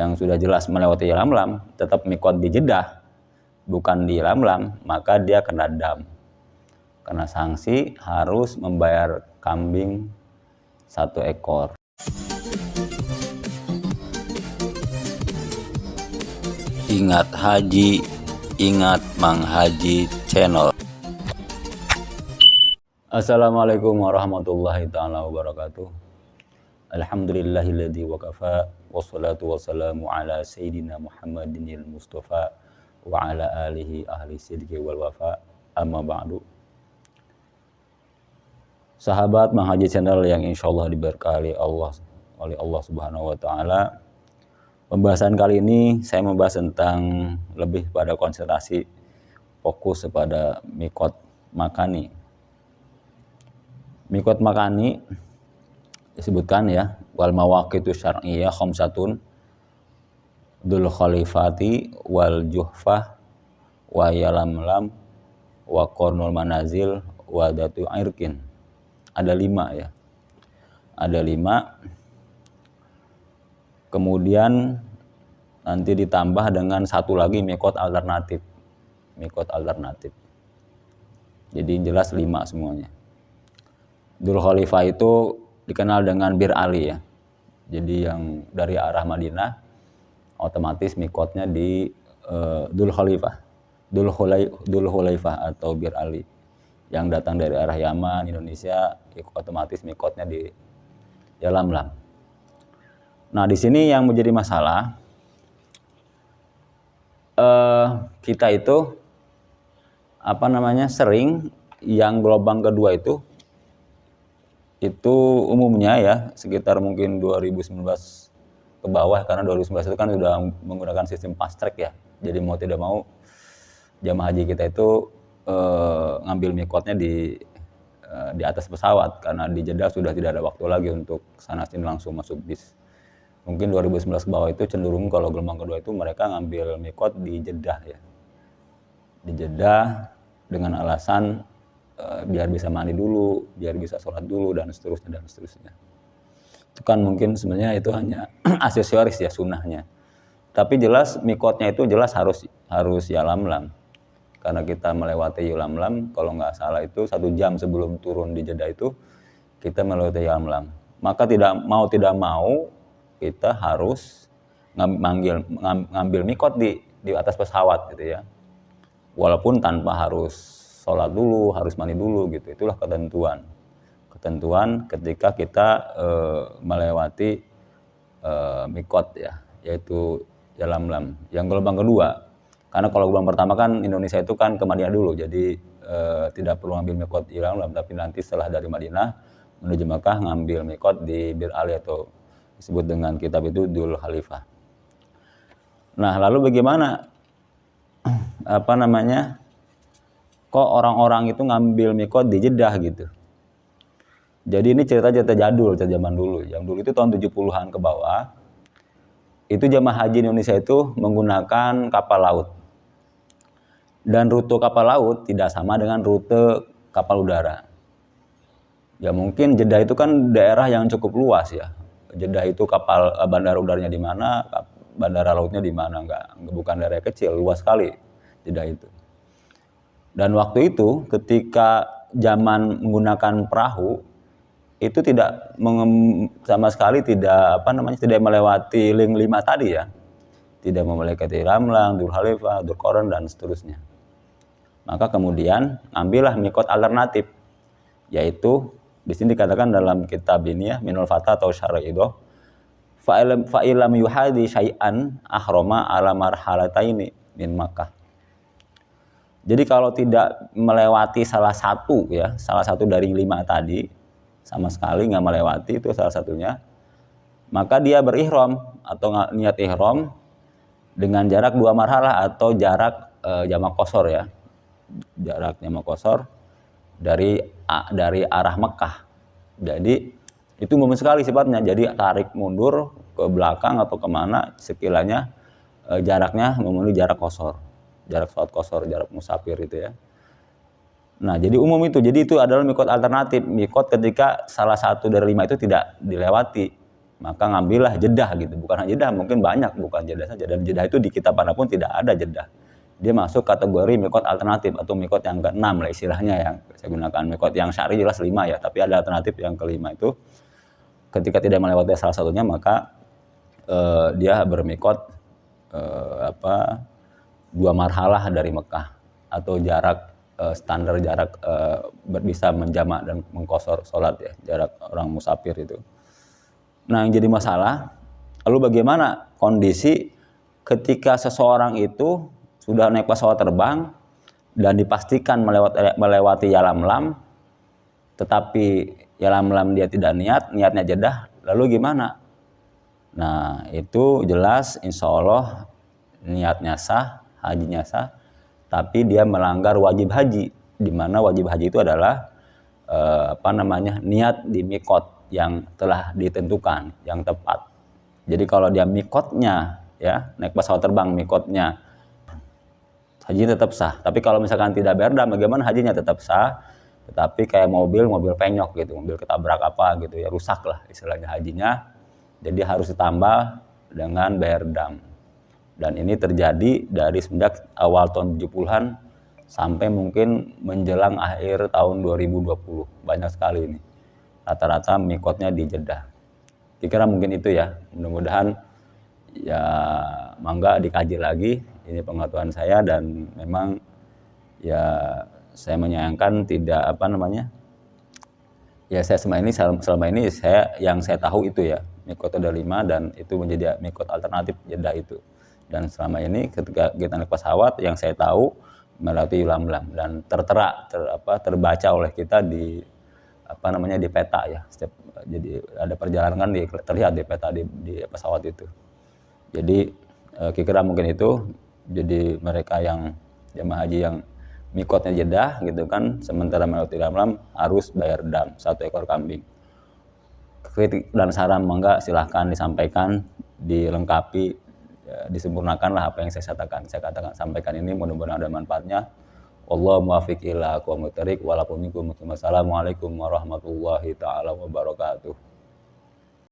yang sudah jelas melewati Yalamlam tetap mikot di Jeddah, bukan di Yalamlam, maka dia kena dam. Kena sanksi harus membayar kambing 1 ekor. Ingat haji, ingat Mang Haji Channel. Assalamualaikum warahmatullahi ta'ala wabarakatuh. Alhamdulillahilladzi wakafa, wassalatu wassalamu ala sayyidina Muhammadinil Mustafa wa ala alihi ahli sidqi wal wafa, amma ba'du. Sahabat Mang Haji Channel yang insyaallah diberkahi oleh Allah Subhanahu wa taala. Pembahasan kali ini saya membahas tentang lebih pada konsentrasi fokus kepada mikot makani. Mikot makani disebutkan ya, wal mawaqitu syar'iyyah khamsatun, dzul khalifati wal juhfah wa yalamlam wa qarnul manazil wa datu irkin. Ada 5 ya. Ada 5. Kemudian nanti ditambah dengan 1 lagi mikot alternatif. Mikot alternatif. Jadi jelas 5 semuanya. Dzul Khalifah itu dikenal dengan Bir Ali ya. Jadi yang dari arah Madinah otomatis mikotnya di Dzul Khalifah. Dzul Khulaifah atau Bir Ali. Yang datang dari arah Yaman, Indonesia, otomatis mikotnya di Yalamlam. Nah, di sini yang menjadi masalah, kita itu sering yang gelombang kedua itu umumnya ya sekitar mungkin 2019 ke bawah, karena 2019 itu kan sudah menggunakan sistem fast track ya. Jadi mau tidak mau jamaah haji kita itu ngambil mikotnya di atas pesawat, karena di Jeddah sudah tidak ada waktu lagi untuk sana sini langsung masuk bis. Mungkin 2019 ke bawah itu cenderung kalau gelombang kedua itu mereka ngambil mikot di Jeddah ya. Di Jeddah dengan alasan biar bisa mandi dulu, biar bisa sholat dulu dan seterusnya. Itu kan mungkin sebenarnya itu hanya aksesoris ya, sunnahnya. Tapi jelas mikotnya itu jelas harus Yalamlam. Karena kita melewati Yalamlam, kalau nggak salah itu 1 jam sebelum turun di Jeddah itu kita melewati Yalamlam. Maka tidak mau kita harus ngambil mikot di atas pesawat gitu ya. Walaupun tanpa harus sholat dulu, harus mandi dulu gitu. Itulah ketentuan ketika kita melewati mikot ya, yaitu Yalamlam. Yang gelombang kedua, karena kalau gelombang pertama kan Indonesia itu kan ke Madinah dulu, jadi tidak perlu ngambil mikot Yalamlam, tapi nanti setelah dari Madinah menuju Makkah ngambil mikot di Bir Ali atau disebut dengan kitab itu Dzul Khalifah. Nah, lalu bagaimana kok orang-orang itu ngambil mikot di Jeddah gitu. Jadi ini cerita jadul, cerita zaman dulu. Yang dulu itu tahun 70-an ke bawah. Itu jamaah haji Indonesia itu menggunakan kapal laut. Dan rute kapal laut tidak sama dengan rute kapal udara. Ya mungkin Jeddah itu kan daerah yang cukup luas ya. Jeddah itu bandara udaranya di mana, bandara lautnya di mana, bukan daerah kecil, luas sekali Jeddah itu. Dan waktu itu ketika zaman menggunakan perahu itu tidak sama sekali tidak melewati link 5 tadi ya. Tidak melewati Yalamlam, Dzul Khalifah, Dzul Qarn dan seterusnya. Maka kemudian ambillah mikot alternatif, yaitu di sini dikatakan dalam kitab ini ya, Minul Fatah atau Syar'idah, fa'ilam yuhadi syai'an ahroma ala marhalataini min Makkah. Jadi kalau tidak melewati salah satu dari 5 tadi, sama sekali nggak melewati, itu salah satunya, maka dia berihram atau niat ihram dengan jarak 2 marhalah atau jarak jamak qasar ya. Jarak jamak qasar dari arah Mekah. Jadi itu umum sekali sifatnya. Jadi tarik mundur ke belakang atau kemana sekiranya jaraknya memenuhi jarak qasar, jarak sholat qasar, jarak musafir itu ya. Nah, jadi umum itu. Jadi itu adalah mikot alternatif. Mikot ketika salah satu dari 5 itu tidak dilewati. maka ngambillah Jeddah gitu. Bukan hanya Jeddah, mungkin banyak, bukan Jeddah saja. Dan Jeddah itu di kitab manapun tidak ada Jeddah. Dia masuk kategori mikot alternatif atau mikot yang ke-6 lah istilahnya yang saya gunakan. Mikot yang syar'i jelas 5 ya, tapi ada alternatif yang kelima itu ketika tidak melewati salah satunya maka dia bermikot 2 marhalah dari Mekah atau jarak standar jarak bisa menjamak dan mengqashar sholat ya, jarak orang musafir itu. Nah, yang jadi masalah, lalu bagaimana kondisi ketika seseorang itu sudah naik pesawat terbang dan dipastikan melewati Yalamlam, tetapi Yalamlam dia tidak niatnya Jeddah, lalu gimana? Nah, itu jelas insya Allah niatnya sah, hajinya sah, tapi dia melanggar wajib haji, di mana wajib haji itu adalah niat di mikot yang telah ditentukan, yang tepat. Jadi kalau dia mikotnya ya naik pesawat terbang mikotnya, hajinya tetap sah. Tapi kalau misalkan tidak berdam, bagaimana hajinya tetap sah, tetapi kayak mobil penyok gitu, mobil ketabrak apa gitu ya, rusak lah istilahnya hajinya. Jadi harus ditambah dengan berdam. Dan ini terjadi dari semenjak awal tahun 70-an sampai mungkin menjelang akhir tahun 2020. Banyak sekali ini. Rata-rata mikotnya di Jeddah. Kira-kira mungkin itu ya. Mudah-mudahan ya mangga dikaji lagi. Ini pengetahuan saya dan memang ya saya menyayangkan tidak ya saya selama ini yang saya tahu itu ya mikot ada 5 dan itu menjadi mikot alternatif Jeddah itu. Dan selama ini ketika kita naik pesawat yang saya tahu melewati Yalamlam dan terbaca oleh kita di di peta ya. Jadi ada perjalanan terlihat di peta di pesawat itu. Jadi kira-kira mungkin itu. Jadi mereka yang jemaah haji yang mikotnya Jeddah gitu kan, sementara melewati Yalamlam harus bayar dam 1 ekor kambing. Kritik dan saran mangga silahkan disampaikan, dilengkapi, ya, disempurnakan lah apa yang saya katakan sampaikan ini, mudah-mudahan ada manfaatnya. Wallahu muwaffiq ila aqwamit thoriq. Wassalamualaikum warahmatullahi taala wabarakatuh.